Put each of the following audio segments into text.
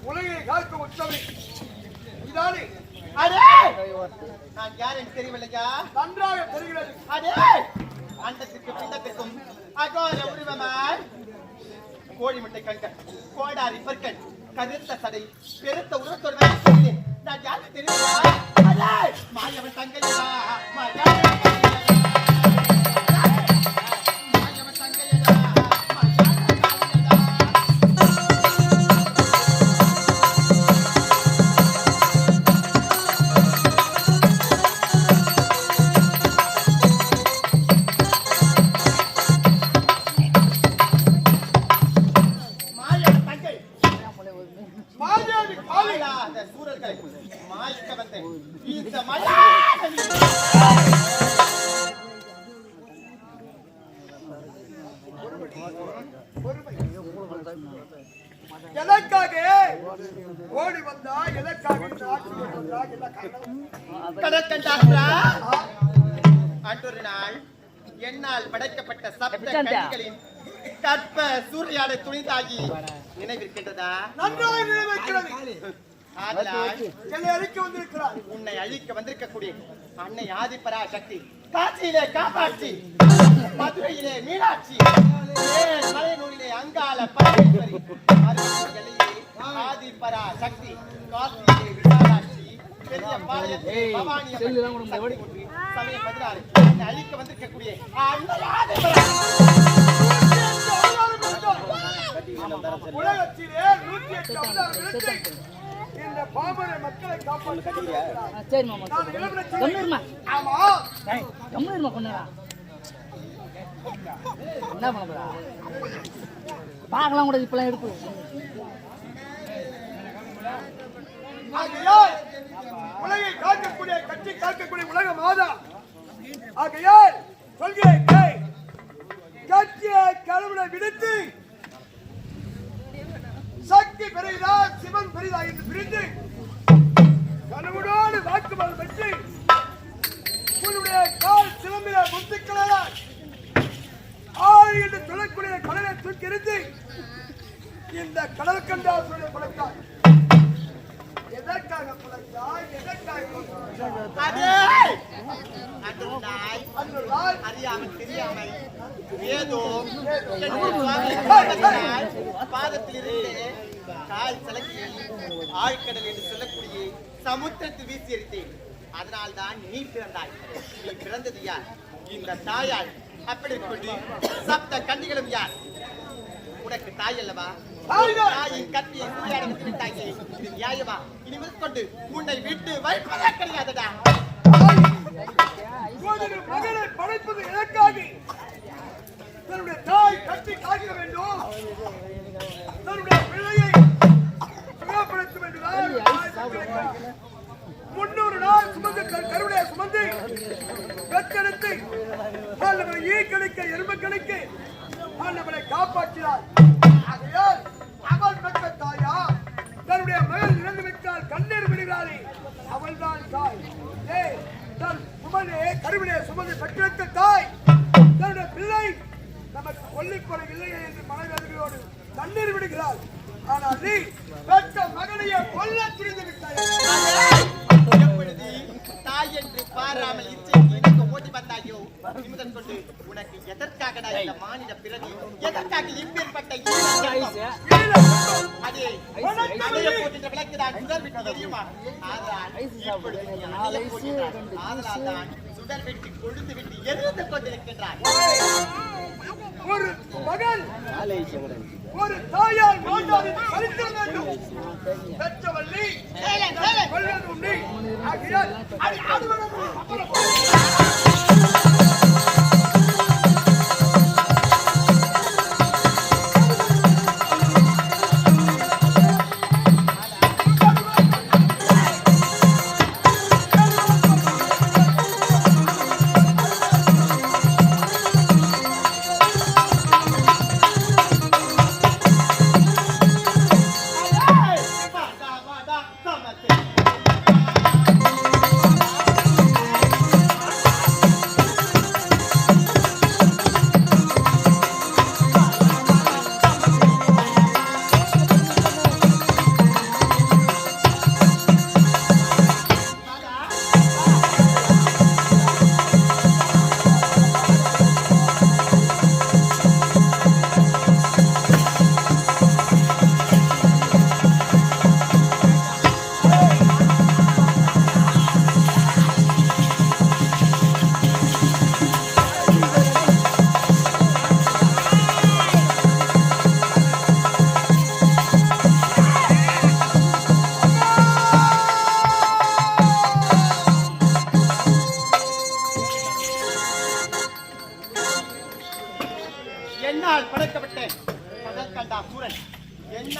உலகை காக்கும் உற்சவை இதானே? நான் யார் என்று தெரியவில்லையா? நன்றாக தெரிகிறது. அண்டத்திற்கு பிண்டத்திற்கும் அகோர உருவமாய் கோழி முட்டை கண்கள், கோடாரி பற்கள், கருத்த சடை, பெருத்த உருவத்தோடு நான் யாருக்கு தெரியவில்லையா? மாயவன் தங்கையா, எதற்காக ஓடி வந்தா? எதற்காக அன்றொரு நாள் என்னால் படைக்கப்பட்ட சப்த கன்னிகளின் கற்ப சூரியாடை துணிந்தாகி நினைவிருக்கின்றதா? நன்றாக நினைவிருக்கிறது. உன்னை அழிக்க வந்திருக்கக்கூடிய அன்னை ஆதிபரா சக்தி காட்சியிலே காப்பாட்சி, மதுரையிலே மீனாட்சி, மலைநூலிலே அங்காள பரமேஸ்வரி, ஆதிபரா சக்தி காட்சியிலே விசாலாட்சி, பெரிய பாளையத்திலே பவானி சமய 16 என்னை அழிக்க வந்திருக்கக்கூடிய அன்னை ஆதிபரா உலகத்திலே 108 அவதாரம் இந்த பாமர மக்களை காப்பாற்ற. சரி மாமா, கொன்னுருமா. ஆமா, கொன்னுருமா, கொன்னுரா. என்ன பண்ண போறா? பார்க்கலாம் கூட இப்பலாம் எடுத்து. ஆகையால் உலகை காக்கக்கூடிய, கட்சி காக்கக்கூடிய உலக மாதா ஆகையால் சொல்கிறேன், கட்சியை கடவுளை விடுத்து சக்தி பெரிதா சிவன் பெரிதா என்று பிரிந்து கனவுடோடு வாக்குவாதம் பெற்று உன்னுடைய கால் சிலம்பில முத்துக்களால் ஆறு என்று சொல்லக்கூடிய கடலை தூக்கி எறிந்து இந்த கடல் கண்டாசுடைய படைத்தார். எதற்காக படைத்தார்? அறியாமல் தெரியாமல் ஏதோ பாதத்திலிருந்து கால் சலக்கி ஆழ்கடல் என்று சொல்லக்கூடிய சமுத்திரத்தில் வீசி எறித்தேன். அதனால் தான் நீ பிறந்தாய். நீ பிறந்தது யார்? இந்த தாயால். அப்படி கொண்டு சப்த கன்னிகளும் யார்? உனக்கு தாய் அல்லவா? தாயின் கத்தியை சூறையாட விட்டாயே, இது நியாயமா? இனி முதற்கொண்டு உன்னை விட்டு வைப்பதே கிடையாதடா. மகனை படைப்பது எதற்காக? தன்னுடைய தாய் கட்டி காக்க வேண்டும், தன்னுடைய பிள்ளையை சுகப்படுத்த வேண்டும். 300 நாள் சுமந்து கருடைய சுமந்து கத்தெடுத்து நம்மளை ஈக்கணிக்க எறும்பு கணிக்க நம்மளை காப்பாற்றினார். ஆகையால் அவள் பெற்ற தாயா தன்னுடைய மகள் இறந்து விட்டால் கண்ணீர் விடுகிறாளே, அவள் தான் தாய். தன் சுமனே கருவிலே சுமந்து பெற்றெடுத்த தாய் தன்னுடைய பிள்ளை நமக்கு கொல்லிக்கொள்ளவில்லையே என்று மனவேதனையோடு கண்ணீர் விடுகிறாள். ஆனால் நீ பெற்ற மகனையே கொல்ல துணிந்து விட்டாய். தாய் என்று பாராமல் இச்சைக்கு எனக்கு ஓடி வந்தாயோ, நிமிடம் கொண்டு உனக்கு எதற்காக இந்த மாநில பிறகு எதற்காக இப்பேற்பட்ட அதே அடைய போட்டு விளக்குதான் சுடர் விட்டு தெரியுமா? ஆதலால் தான் சுடர் விட்டு கொழுந்து விட்டு எரிந்து கொண்டிருக்கின்றார். ஒரு மகன் ஒரு தாயால் மாண்டாவின் பறிக்க வேண்டும். பெற்றவள்ளி கொள்வது உண்டு. ஆகையால்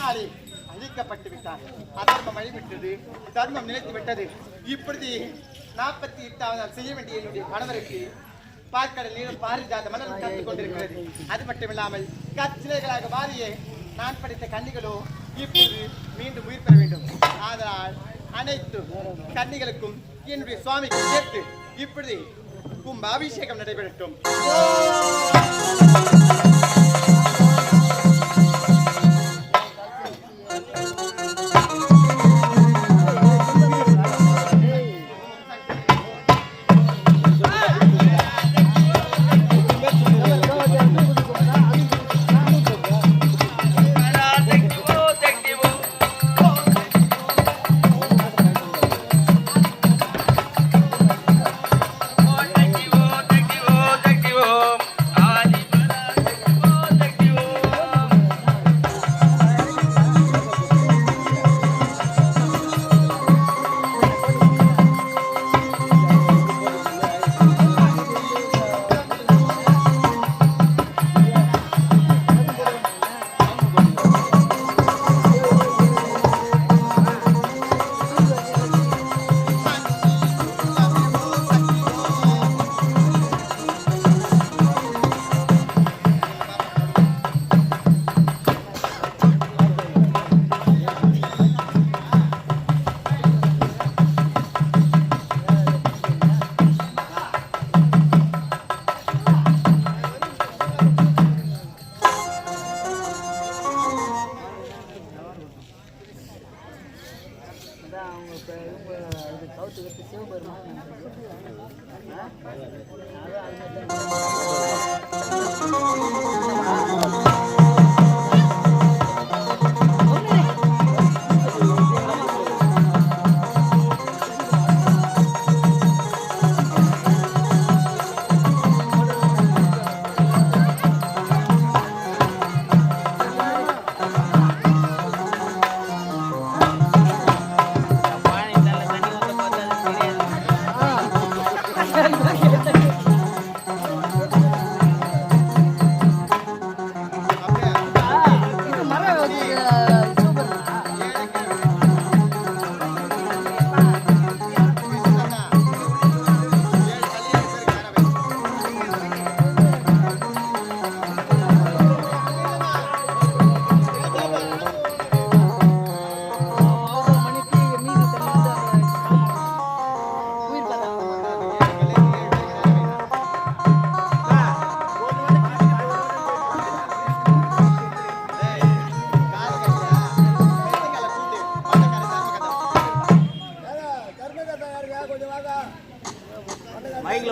அதனாலே அழிக்கப்பட்டு விட்டார். அதர்மம் அழிவிட்டது, தர்மம் நிலைத்து விட்டது. இப்படி 48வது நாள் செய்ய வேண்டிய என்னுடைய கணவருக்கு பார்க்கடல் நீரும் பாரிஜாத மலரும் கற்றுக் கொண்டிருக்கிறது. அது மட்டுமில்லாமல் கற்சிலைகளாக மாறிய நான் படித்த கன்னிகளோ இப்போது மீண்டும் உயிர் பெற வேண்டும். ஆதலால் அனைத்து கன்னிகளுக்கும் என்னுடைய சுவாமிக்கு சேர்த்து இப்படி கும்ப அபிஷேகம் நடைபெறட்டும்.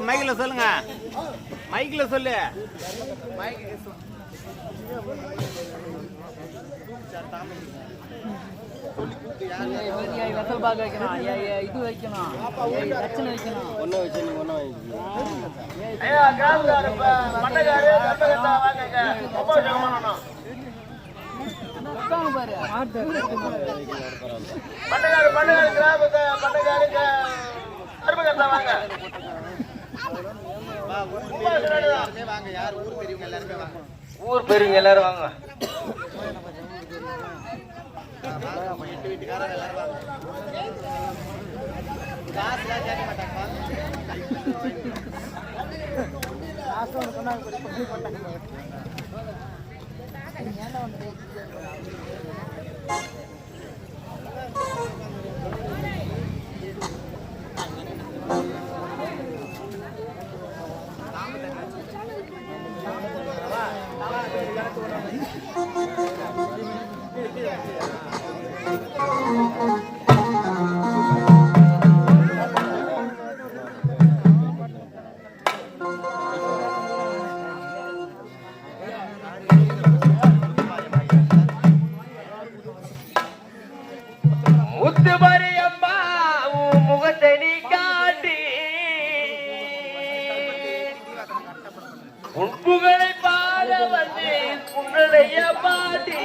மைக்ல சொல்லுங்க, மைக்ல சொல்லு. வெத்தல் பாக்கு வைக்கணும், இது வைக்கணும், தட்சணை வைக்கணும். ஒன்னும் வச்சு ஊர் பெரியவங்க எல்லாரும் வாங்க. முத்துமரியம்மா முகத்தை நீ காட்டி உன் புகழை பாட வந்து உன்னுடைய பாட்டி